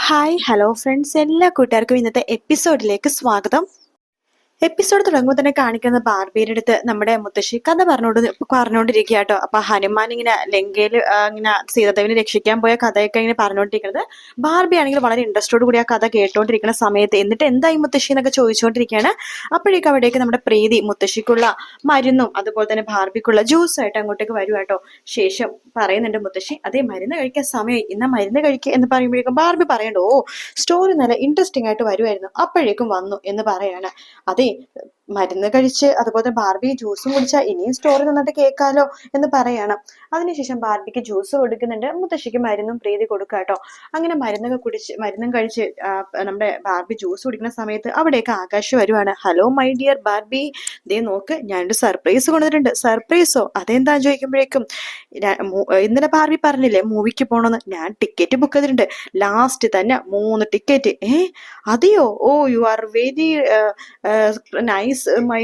Hi hello friends, എല്ലാ കൂട്ടുകാർക്കും ഇന്നത്തെ എപ്പിസോഡിലേക്ക് സ്വാഗതം. എപ്പിസോഡ് തുടങ്ങുമ്പോൾ തന്നെ കാണിക്കുന്ന ബാർബിയുടെ അടുത്ത് നമ്മുടെ മുത്തശ്ശി കഥ പറഞ്ഞുകൊണ്ടിരിക്കുക കേട്ടോ. അപ്പൊ ഹനുമാൻ ഇങ്ങനെ ലങ്കയിൽ ഇങ്ങനെ സീതാദേവിനെ രക്ഷിക്കാൻ പോയ കഥയൊക്കെ ഇങ്ങനെ പറഞ്ഞുകൊണ്ടിരിക്കുന്നത്. ബാർബി ആണെങ്കിൽ വളരെ ഇൻട്രസ്റ്റോട് കൂടി ആ കഥ കേട്ടോണ്ടിരിക്കുന്ന സമയത്ത് എന്നിട്ട് എന്തായി മുത്തശ്ശി എന്നൊക്കെ ചോദിച്ചുകൊണ്ടിരിക്കുകയാണ്. അപ്പോഴേക്കും അവിടേക്ക് നമ്മുടെ പ്രീതി മുത്തശ്ശിക്കുള്ള മരുന്നും അതുപോലെ തന്നെ ബാർബിക്കുള്ള ജ്യൂസായിട്ട് അങ്ങോട്ടേക്ക് വരും കേട്ടോ. ശേഷം പറയുന്നുണ്ട് മുത്തശ്ശി, അതേ മരുന്ന് കഴിക്കാൻ സമയമായി, ഇന്ന മരുന്ന് കഴിക്കുക എന്ന് പറയുമ്പോഴേക്കും ബാർബി പറയണ്ടോ, സ്റ്റോറി നല്ല ഇൻട്രസ്റ്റിംഗ് ആയിട്ട് വരുമായിരുന്നു, അപ്പോഴേക്കും വന്നു എന്ന് പറയാണ്. അതെ, മരുന്ന് കഴിച്ച് അതുപോലെ ബാർബി ജ്യൂസും കുടിച്ചാൽ ഇനിയും സ്റ്റോറി നന്നായിട്ട് കേൾക്കാലോ എന്ന് പറയാണ്. അതിനുശേഷം ബാർബിക്ക് ജ്യൂസ് കൊടുക്കുന്നുണ്ട്, മുത്തശ്ശിക്ക് മരുന്നും പ്രീതി കൊടുക്കുക കേട്ടോ. അങ്ങനെ മരുന്നും കഴിച്ച് നമ്മുടെ ബാർബി ജ്യൂസ് കുടിക്കുന്ന സമയത്ത് അവിടേക്ക് ആകാശ് വരുവാണ്. ഹലോ മൈ ഡിയർ ബാർബി, ദേ നോക്ക്, ഞാനൊരു സർപ്രൈസ് കൊണ്ടുവന്നിട്ടുണ്ട്. സർപ്രൈസോ, അതെന്താ ചോദിക്കുമ്പോഴേക്കും ഇന്നലെ ബാർബി പറഞ്ഞില്ലേ മൂവിക്ക് പോകണമെന്ന്, ഞാൻ ടിക്കറ്റ് ബുക്ക് ചെയ്തിട്ടുണ്ട്, ലാസ്റ്റ് തന്നെ 3 ടിക്കറ്റ്. അതെയോ, oh you are very nice my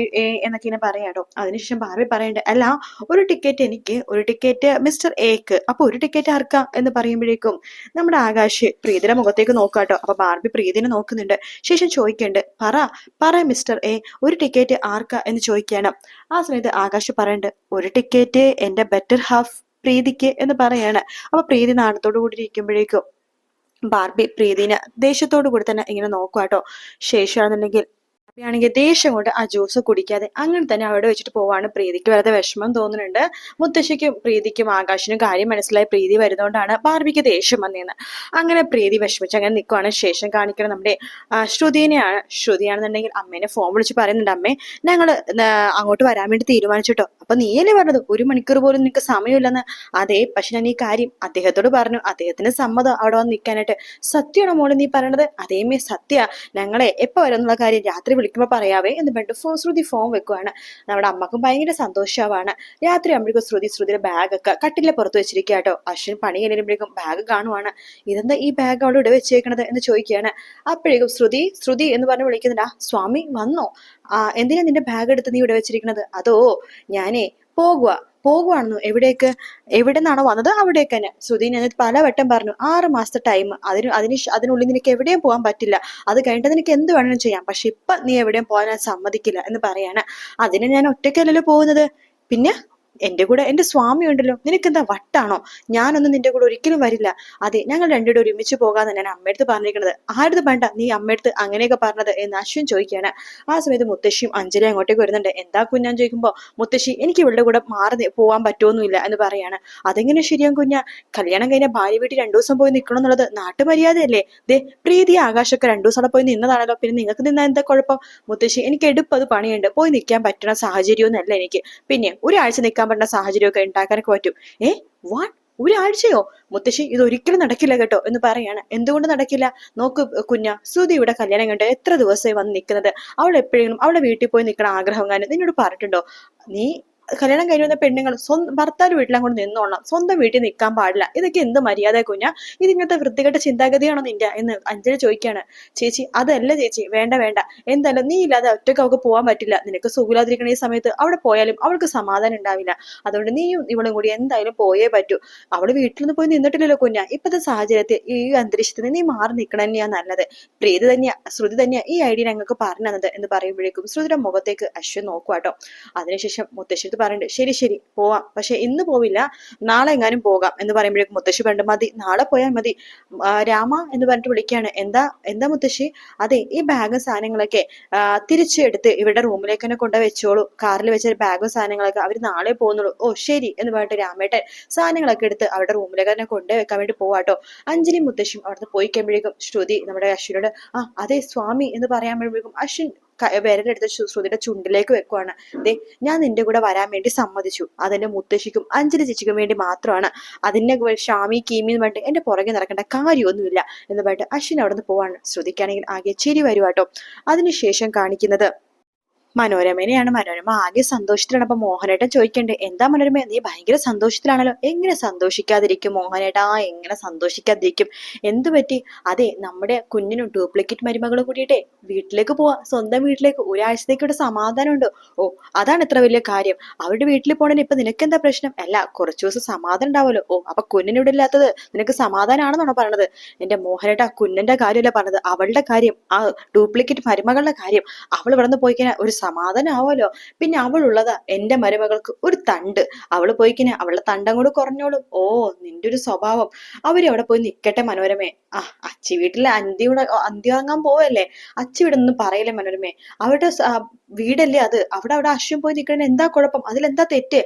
എന്നൊക്കെ ഇങ്ങനെ പറയാട്ടോ. അതിനുശേഷം ബാർബി പറയണ്ടേ, അല്ല ഒരു ടിക്കറ്റ് എനിക്ക്, ഒരു ടിക്കറ്റ് മിസ്റ്റർ എക്ക്, അപ്പൊ ഒരു ടിക്കറ്റ് ആർക്കാ എന്ന് പറയുമ്പോഴേക്കും നമ്മുടെ ആകാശ് പ്രീതിയുടെ മുഖത്തേക്ക് നോക്കാട്ടോ. അപ്പൊ ബാർബി പ്രീതിനെ നോക്കുന്നുണ്ട്. ശേഷം ചോദിക്കണ്ട്, പറ മിസ്റ്റർ എ, ഒരു ടിക്കറ്റ് ആർക്കാ എന്ന് ചോദിക്കാണ്. ആ സമയത്ത് ആകാശ് പറയണ്ട്, ഒരു ടിക്കറ്റ് എന്റെ ബെറ്റർ ഹാഫ് പ്രീതിക്ക് എന്ന് പറയാണ്. അപ്പൊ പ്രീതി നാണത്തോടു കൂടി ഇരിക്കുമ്പോഴേക്കും ബാർബി പ്രീതിനെ ദേഷ്യത്തോടു കൂടി തന്നെ ഇങ്ങനെ നോക്കുവാട്ടോ. ശേഷമാണെന്നുണ്ടെങ്കിൽ ആണെങ്കിൽ ദേഷ്യം കൊണ്ട് ആ ജ്യൂസ് കുടിക്കാതെ അങ്ങനെ തന്നെ അവിടെ വെച്ചിട്ട് പോവാണ്. പ്രീതിക്ക് വെറുതെ വിഷമം തോന്നുന്നുണ്ട്. മുത്തശ്ശിക്കും പ്രീതിക്കും ആകാശിനും കാര്യം മനസ്സിലായി പ്രീതി വരുന്നതുകൊണ്ടാണ് ബാർബിക്ക് ദേഷ്യം വന്നേന്ന്. അങ്ങനെ പ്രീതി വിഷമിച്ച് അങ്ങനെ നിൽക്കുവാണ്. ശേഷം കാണിക്കണം നമ്മുടെ ശ്രുതിയാണെന്നുണ്ടെങ്കിൽ അമ്മേനെ ഫോൺ വിളിച്ച് പറയുന്നുണ്ട്, അമ്മേ ഞങ്ങള് അങ്ങോട്ട് വരാൻ വേണ്ടി തീരുമാനിച്ചിട്ടോ. അപ്പൊ നീയല്ലേ പറഞ്ഞത് 1 മണിക്കൂർ പോലും നിനക്ക് സമയമില്ലെന്ന്. അതെ, പക്ഷെ ഞാൻ ഈ കാര്യം അദ്ദേഹത്തോട് പറഞ്ഞു, അദ്ദേഹത്തിന് സമ്മതം അവിടെ വന്ന് നിൽക്കാനായിട്ട്. സത്യമാണോ മോള് നീ പറയണത്? അതേമേ സത്യ, ഞങ്ങളെ എപ്പോ വരുന്നുള്ള കാര്യം രാത്രി വിളിക്കുമ്പോ പറയാവേ എന്ന് പറഞ്ഞിട്ട് ശ്രുതി ഫോൺ വെക്കുവാണ്. നമ്മുടെ അമ്മക്കും ഭയങ്കര സന്തോഷമാണ്. രാത്രി ആകുമ്പോഴേക്കും ശ്രുതിയുടെ ബാഗൊക്കെ കട്ടിലെ പുറത്ത് വെച്ചിരിക്കുക കേട്ടോ. അശ്വിൻ പണി കഴിയുമ്പോഴേക്കും ബാഗ് കാണുവാണ്. ഇതെന്താ ഈ ബാഗ് അവിടെ ഇവിടെ വെച്ചേക്കണത് എന്ന് ചോദിക്കുകയാണ്. അപ്പോഴേക്കും ശ്രുതി എന്ന് പറഞ്ഞ് വിളിക്കുന്നുണ്ട്, സ്വാമി വന്നോ, എന്തിനാ നിന്റെ ബാഗ് എടുത്ത് നീ ഇവിടെ വെച്ചിരിക്കണത്? അതോ ഞാനേ പോകുവാണെന്നു. എവിടെ നിന്നാണോ വന്നത് അവിടേക്ക് തന്നെ. ശ്രുതി ഞാൻ പലവട്ടം പറഞ്ഞു, 6 മാസത്തെ ടൈം, അതിനുള്ളിൽ നിനക്ക് എവിടെയും പോകാൻ പറ്റില്ല, അത് കഴിഞ്ഞിട്ട് നിനക്ക് എന്ത് വേണമെങ്കിലും ചെയ്യാം, പക്ഷെ ഇപ്പൊ നീ എവിടെയും പോകാൻ ഞാൻ സമ്മതിക്കില്ല എന്ന് പറയാണ്. അതിന് ഞാൻ ഒറ്റയ്ക്കല്ലല്ലോ പോകുന്നത്, പിന്നെ എന്റെ കൂടെ എന്റെ സ്വാമി ഉണ്ടല്ലോ, നിനക്കെന്താ വട്ടാണോ? ഞാനൊന്നും നിന്റെ കൂടെ ഒരിക്കലും വരില്ല. അതെ, ഞങ്ങൾ രണ്ടുകൂടെ ഒരുമിച്ച് പോകാന്ന് ഞാൻ അമ്മയടുത്ത് പറഞ്ഞിരിക്കണത്. ആരുടെ വേണ്ട നീ അമ്മയടുത്ത് അങ്ങനെയൊക്കെ പറഞ്ഞത് എന്ന് അശ്വിൻ ചോദിക്കുകയാണ്. ആ സമയത്ത് മുത്തശ്ശിയും അഞ്ജലി അങ്ങോട്ടേക്ക് വരുന്നുണ്ട്. എന്താ കുഞ്ഞാൻ ചോദിക്കുമ്പോ മുത്തശ്ശി, എനിക്ക് ഇവളുടെ കൂടെ മാറി പോവാൻ പറ്റുമൊന്നുമില്ല എന്ന് പറയാണ്. അതെങ്ങനെ ശരിയാകും കുഞ്ഞാ, കല്യാണം കഴിഞ്ഞ ഭാര്യ വീട്ടിൽ 2 ദിവസം പോയി നിൽക്കണം എന്നുള്ളത് നാട്ടുമര്യാദയല്ലേ? ദേ പ്രീതി ആകാശൊക്കെ 2 ദിവസം അവിടെ പോയി നിന്നതാണല്ലോ, പിന്നെ നിങ്ങൾക്ക് നിന്നാ എന്താ കുഴപ്പം? മുത്തശ്ശി, എനിക്ക് എടുപ്പത് പണിയുണ്ട്, പോയി നിൽക്കാൻ പറ്റുന്ന സാഹചര്യമൊന്നുമല്ല എനിക്ക്, പിന്നെ ഒരാഴ്ച നിൽക്കാൻ പറ്റുന്ന സാഹചര്യമൊക്കെ ഉണ്ടാക്കാനൊക്കെ പറ്റും. വാട്ട്, ഒരാഴ്ചയോ? മുത്തശ്ശി, ഇത് ഒരിക്കലും നടക്കില്ല കേട്ടോ എന്ന് പറയാണ്. എന്തുകൊണ്ട് നടക്കില്ല? നോക്ക് കുഞ്ഞ, ശ്രുതി ഇവിടെ കല്യാണം കണ്ട് എത്ര ദിവസമായി വന്ന് നിൽക്കുന്നത്, അവൾ എപ്പോഴെങ്കിലും അവളെ വീട്ടിൽ പോയി നിൽക്കണ ആഗ്രഹം കാണും നിന്നോട് പറഞ്ഞിട്ടുണ്ടോ? നീ കല്യാണം കഴിഞ്ഞ് വന്ന പെണ്ണുങ്ങൾ ഭർത്താവ് വീട്ടിലങ്ങോട്ട് നിന്നോളണം, സ്വന്തം വീട്ടിൽ നിൽക്കാൻ പാടില്ല. ഇതൊക്കെ എന്ത് മര്യാദ കുഞ്ഞ, ഇതിങ്ങനത്തെ വൃത്തികെട്ട ചിന്താഗതിയാണോ നിന്റെ എന്ന് അഞ്ജലി ചോദിക്കാണ്. ചേച്ചി, അതല്ല ചേച്ചി, വേണ്ട, എന്തായാലും നീ ഇല്ലാതെ ഒറ്റയ്ക്ക് അവൾക്ക് പോകാൻ പറ്റില്ല. നിനക്ക് സുഖമില്ലാതിരിക്കുന്ന ഈ സമയത്ത് അവിടെ പോയാലും അവൾക്ക് സമാധാനം ഉണ്ടാവില്ല. അതുകൊണ്ട് നീയും ഇവളും കൂടി എന്തായാലും പോയേ പറ്റൂ. അവള് വീട്ടിൽ നിന്ന് പോയി നിന്നിട്ടില്ലല്ലോ കുഞ്ഞ, ഇപ്പത്തെ സാഹചര്യത്തിൽ ഈ അന്തരീക്ഷത്തിൽ നീ മാറി നിൽക്കണം തന്നെയാ നല്ലത്. ശ്രുതി തന്നെയാ ഈ ഐഡിയ ഞങ്ങൾക്ക് പറഞ്ഞു തന്നത് എന്ന് പറയുമ്പോഴേക്കും ശ്രുതിയുടെ മുഖത്തേക്ക് അശ്വിൻ നോക്കുവാട്ടോ. അതിനുശേഷം മുത്തശ്ശി പറയുന്നുണ്ട്, ശരി പോവാം, പക്ഷെ ഇന്ന് പോവില്ല, നാളെ എങ്ങാനും പോകാം എന്ന് പറയുമ്പോഴേക്കും മുത്തശ്ശി പറഞ്ഞു, മതി, നാളെ പോയാൽ മതി. രാമ എന്ന് പറഞ്ഞിട്ട് വിളിക്കുകയാണ്. എന്താ മുത്തശ്ശി? അതെ, ഈ ബാഗും സാധനങ്ങളൊക്കെ തിരിച്ചെടുത്ത് ഇവരുടെ റൂമിലേക്ക് തന്നെ കൊണ്ടു വെച്ചോളൂ, കാറിൽ വെച്ച ബാഗും സാധനങ്ങളൊക്കെ അവർ നാളെ പോകുന്നുള്ളൂ. ഓ ശരി എന്ന് പറഞ്ഞിട്ട് രാമേട്ടൻ സാധനങ്ങളൊക്കെ എടുത്ത് അവരുടെ റൂമിലേക്ക് തന്നെ കൊണ്ടുവെക്കാൻ വേണ്ടി പോവാട്ടോ. അഞ്ജലി മുത്തശ്ശിയും അവിടുന്ന് പോയി കഴിയുമ്പോഴേക്കും ശ്രുതി നമ്മുടെ അശ്വിനോട്, അതെ സ്വാമി എന്ന് പറയാൻ അശ്വിൻ വിരലെടുത്ത് ശ്രുതിയുടെ ചുണ്ടിലേക്ക് വെക്കുവാണ്. ദേ, ഞാൻ നിന്റെ കൂടെ വരാൻ വേണ്ടി സമ്മതിച്ചു, അതെന്റെ മുത്തശ്ശിക്കും അഞ്ജലി ചേച്ചിക്കും വേണ്ടി മാത്രമാണ്, അതിന്റെ ഷാമി കീമി എന്ന് പറഞ്ഞിട്ട് എന്റെ പുറകെ നടക്കേണ്ട കാര്യമൊന്നുമില്ല എന്ന് പറഞ്ഞിട്ട് അശ്വിൻ അവിടെ നിന്ന് പോവാണ്. ശ്രുതിക്കാണെങ്കിൽ ആകെ ചിരി വരുവാട്ടോ. അതിനുശേഷം കാണിക്കുന്നത് മനോരമേനെയാണ്. മനോരമ ആകെ സന്തോഷത്തിലാണ്. അപ്പൊ മോഹനേട്ടൻ ചോദിക്കണ്ടേ, എന്താ മനോരമ നീ ഭയങ്കര സന്തോഷത്തിലാണല്ലോ? എങ്ങനെ സന്തോഷിക്കാതിരിക്കും മോഹനേട്ടാ, എങ്ങനെ സന്തോഷിക്കാതിരിക്കും? എന്തു പറ്റി? അതെ, നമ്മുടെ കുഞ്ഞിനും ഡ്യൂപ്ലിക്കേറ്റ് മരുമകളും കൂടിയിട്ടേ വീട്ടിലേക്ക് പോവാ, സ്വന്തം വീട്ടിലേക്ക്. ഒരാഴ്ചത്തേക്ക് ഇവിടെ സമാധാനം ഉണ്ട്. ഓ, അതാണ് ഇത്ര വലിയ കാര്യം. അവരുടെ വീട്ടിൽ പോണേന് ഇപ്പൊ നിനക്ക് എന്താ പ്രശ്നം? അല്ല, കുറച്ചു ദിവസം സമാധാനം ഉണ്ടാവുമല്ലോ. ഓ, അപ്പൊ കുഞ്ഞിന് ഇവിടെ ഇല്ലാത്തത് നിനക്ക് സമാധാനമാണെന്നാണോ പറഞ്ഞത്? എന്റെ മോഹനേട്ടാ, കുഞ്ഞിന്റെ കാര്യമല്ല പറഞ്ഞത്, അവളുടെ കാര്യം, ആ ഡ്യൂപ്ലിക്കേറ്റ് മരുമകളുടെ കാര്യം. അവൾ ഇവിടെ നിന്ന് പോയി കഴിഞ്ഞാൽ ഒരു സമാധാനം ആവുമല്ലോ. പിന്നെ അവളുള്ളതാ എന്റെ മരുമകൾക്ക് ഒരു തണ്ട്. അവള് പോയി കഴിഞ്ഞാൽ അവളുടെ തണ്ടം കൂടെ കുറഞ്ഞോളും. ഓ, നിന്റെ ഒരു സ്വഭാവം. അവരവിടെ പോയി നിക്കട്ടെ മനോരമേ. ആ, അച്ചി വീട്ടിലെ അന്തി ഉറങ്ങാൻ പോവല്ലേ? അച്ചി ഇവിടെ ഒന്നും പറയില്ലേ മനോരമേ? അവരുടെ വീടല്ലേ അത്. അവിടെ അവിടെ അശ്വൻ പോയി നിൽക്കണേ എന്താ കുഴപ്പം? അതിലെന്താ തെറ്റ്?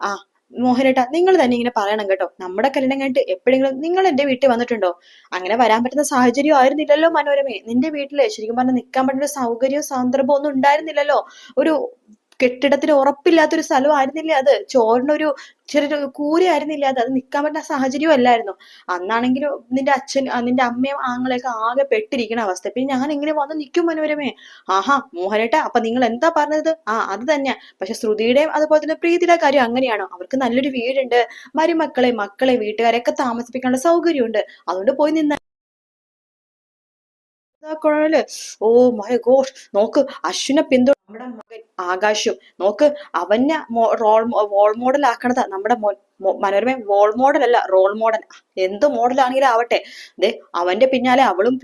ആ, മോഹനേട്ടാ, നിങ്ങൾ തന്നെ ഇങ്ങനെ പറയണം കേട്ടോ. നമ്മുടെ കല്യാണം കഴിഞ്ഞിട്ട് എപ്പോഴെങ്കിലും നിങ്ങൾ എന്റെ വീട്ടിൽ വന്നിട്ടുണ്ടോ? അങ്ങനെ വരാൻ പറ്റുന്ന സാഹചര്യം ആയിരുന്നില്ലല്ലോ മനോരമേ. നിന്റെ വീട്ടില് ശരിക്കും പറഞ്ഞാൽ നിൽക്കാൻ പറ്റുന്ന സൗകര്യവും സന്ദർഭവും ഒന്നും ഉണ്ടായിരുന്നില്ലല്ലോ. ഒരു കെട്ടിടത്തിന് ഉറപ്പില്ലാത്തൊരു സ്ഥലം ആയിരുന്നില്ലേ അത്? ചോറിനൊരു ചെറിയൊരു കൂരയായിരുന്നില്ല അത്. അത് നിൽക്കാൻ പറ്റുന്ന സാഹചര്യവും അല്ലായിരുന്നു. അന്നാണെങ്കിലും നിന്റെ അച്ഛൻ, നിന്റെ അമ്മയും ആങ്ങളെയൊക്കെ ആകെ പെട്ടിരിക്കണ അവസ്ഥ. പിന്നെ ഞാൻ എങ്ങനെ വന്ന് നിൽക്കും മനോരമേ? ആഹാ മോഹനേട്ടാ, അപ്പൊ നിങ്ങൾ എന്താ പറഞ്ഞത്? ആ, അത് തന്നെ. പക്ഷെ ശ്രുതിയുടെയും അതുപോലെ തന്നെ പ്രീതിയുടെ കാര്യം അങ്ങനെയാണോ? അവർക്ക് നല്ലൊരു വീടുണ്ട്, മരുമക്കളെ മക്കളെ വീട്ടുകാരെയൊക്കെ താമസിപ്പിക്കാനുള്ള സൗകര്യമുണ്ട്. അതുകൊണ്ട് പോയി നിന്ന കുഴല്. ഓ മൈ ഗോഡ്, നോക്ക് അശ്വിനെ പിന്തുണ നമ്മുടെ മകൻ ആകാശും. നോക്ക്, അവനെ റോൾ മോഡൽ ആക്കണതാ നമ്മുടെ മനോരമ. റോൾ മോഡൽ അല്ല, റോൾ മോഡൽ. എന്ത് മോഡലാണെങ്കിലും ആവട്ടെ. ദേ, അവന്റെ പിന്നാലെ അവനും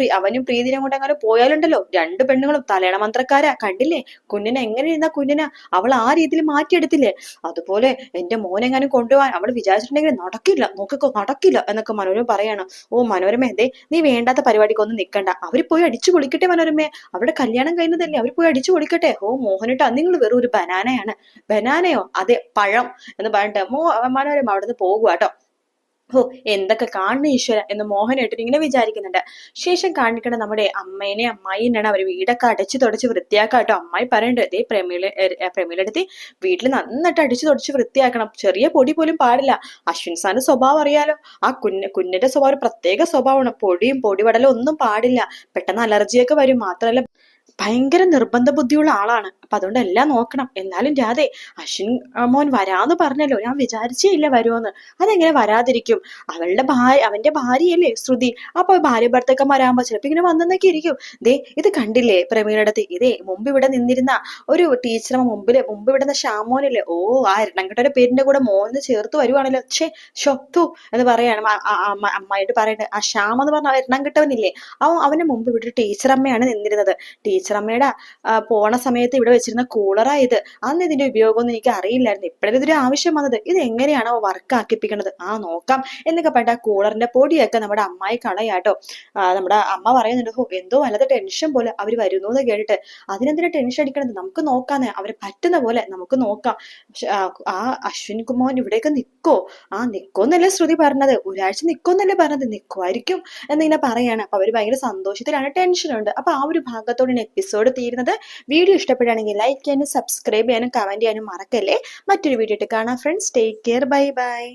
പ്രീതിനെ കൊണ്ട് അങ്ങനെ പോയാലുണ്ടല്ലോ, രണ്ടു പെണ്ണുങ്ങളും തലയണ മന്ത്രക്കാരാ. കണ്ടില്ലേ കുഞ്ഞിനെ എങ്ങനെ ഇരുന്ന കുഞ്ഞിനെ അവൾ ആ രീതിയിൽ മാറ്റിയെടുത്തില്ലേ? അതുപോലെ എന്റെ മോനെങ്ങാനും കൊണ്ടുപോകാൻ അവൾ വിചാരിച്ചിട്ടുണ്ടെങ്കിൽ നടക്കില്ല, നോക്കിക്കോ നടക്കില്ല എന്നൊക്കെ മനോരമ പറയാണ്. ഓ മനോരമ, ദേ നീ വേണ്ടാത്ത പരിപാടിക്കൊന്നും നിക്കണ്ട. അവര് പോയി അടിച്ചു പൊളിക്കട്ടെ മനോരമയെ. അവരുടെ കല്യാണം കഴിഞ്ഞതല്ലേ, അവര് പോയി അടിച്ചു പൊളിക്കട്ടെ. ഓ മോഹനേട്ടാ, നിങ്ങൾ വെറും ഒരു ബനാനയാണ്. ബനാനയോ? അതെ, പഴം എന്ന് പറഞ്ഞിട്ട് മനോരമ അവിടുന്ന് പോകുക കേട്ടോ. ഓ, എന്തൊക്കെ കാണുന്ന ഈശ്വര എന്ന് മോഹനേട്ടൻ ഇങ്ങനെ വിചാരിക്കുന്നുണ്ട്. ശേഷം കാണിക്കണ നമ്മുടെ അമ്മേനെ അമ്മായിന്നാണ്. അവര് വീടൊക്കെ അടച്ചു തുടച്ച് വൃത്തിയാക്കാട്ടോ. അമ്മായി പറയണ്ട്, ദേ പ്രമീലെടുത്ത് വീട്ടിൽ നന്നായിട്ട് അടിച്ചു തുടച്ച് വൃത്തിയാക്കണം. ചെറിയ പൊടി പോലും പാടില്ല. അശ്വിൻ സാറിന്റെ സ്വഭാവം അറിയാലോ. ആ കുഞ്ഞിന്റെ സ്വഭാവം ഒരു പ്രത്യേക സ്വഭാവമാണ്. പൊടിയും പൊടിപടലും ഒന്നും പാടില്ല. പെട്ടെന്ന് അലർജിയൊക്കെ വരും. മാത്രമല്ല ഭയങ്കര നിർബന്ധ ബുദ്ധിയുള്ള ആളാണ്. അപ്പൊ അതുകൊണ്ട് എല്ലാം നോക്കണം. എന്നാലും രാധേ, അശ്വിൻ മോൻ വരാന്ന് പറഞ്ഞല്ലോ, ഞാൻ വിചാരിച്ചേ ഇല്ല വരുമെന്ന്. അതെങ്ങനെ വരാതിരിക്കും? അവന്റെ ഭാര്യയല്ലേ ശ്രുതി. അപ്പൊ ഭാര്യ ഭർത്താക്കന്മാരാകുമ്പോ ചിലപ്പോ ഇങ്ങനെ വന്നെന്നൊക്കെ ഇരിക്കും. ദേ, ഇത് കണ്ടില്ലേ പ്രമീളടത്ത്? ഇതേ മുമ്പ് ഇവിടെ നിന്നിരുന്ന ഒരു ടീച്ചർ മുമ്പ് ഇവിടുന്ന ഷാമോനല്ലേ? ഓ, ആ എണ്ണംകെട്ടയുടെ പേരിന്റെ കൂടെ മോന്ന് ചേർത്ത് വരുവാണല്ലോ. ഷൊത്തു എന്ന് പറയാണ് അമ്മായിട്ട് പറയട്ടെ. ആ ശ്യാം എന്ന് പറഞ്ഞ എണ്ണം കിട്ടവനില്ലേ, അവന് മുമ്പ് ഇവിടെ ഒരു ടീച്ചർ അമ്മയാണ് നിന്നിരുന്നത്. ടീച്ചർ അമ്മയുടെ പോണ സമയത്ത് ഇവിടെ വെച്ചിരുന്ന കൂളറായത്. അന്ന് ഇതിന്റെ ഉപയോഗമൊന്നും എനിക്ക് അറിയില്ലായിരുന്നു. ഇപ്പോഴത്തെ ഇതൊരു ആവശ്യം വന്നത്. ഇത് എങ്ങനെയാണോ വർക്ക് ആക്കിപ്പിക്കണത്? ആ നോക്കാം എന്നൊക്കെ പറഞ്ഞ ആ കൂളറിന്റെ പൊടിയൊക്കെ നമ്മുടെ അമ്മായി കളയാട്ടോ. നമ്മുടെ അമ്മ പറയുന്നുണ്ട്, ഹോ എന്തോ വല്ലാതെ ടെൻഷൻ പോലെ അവര് വരുന്നു എന്ന് കേട്ടിട്ട്. അതിനെന്തിനാ ടെൻഷൻ അടിക്കണത്? നമുക്ക് നോക്കാന്നേ, അവരെ പറ്റുന്ന പോലെ നമുക്ക് നോക്കാം. ആ അശ്വിൻ കുമാർ ഇവിടെയൊക്കെ നിക്കോ? ആ നിക്കോന്നല്ലേ ശ്രുതി പറഞ്ഞത്? ഒരാഴ്ച നിക്കോന്നല്ലേ പറഞ്ഞത്? നിക്കുമായിരിക്കും എന്നിങ്ങനെ പറയാണ്. അപ്പൊ അവര് ഭയങ്കര സന്തോഷത്തിലാണ്, ടെൻഷനുണ്ട്. അപ്പൊ ആ ഒരു ഭാഗത്തോടെ എപ്പിസോഡ് തീരുന്നത്. വീഡിയോ ഇഷ്ടപ്പെടുകയാണെങ്കിൽ ലൈക്ക് ചെയ്യാനും സബ്സ്ക്രൈബ് ചെയ്യാനും കമന്റ് ചെയ്യാനും മറക്കല്ലേ. മറ്റൊരു വീഡിയോ ആയിട്ട് കാണാം friends. Take care, bye bye.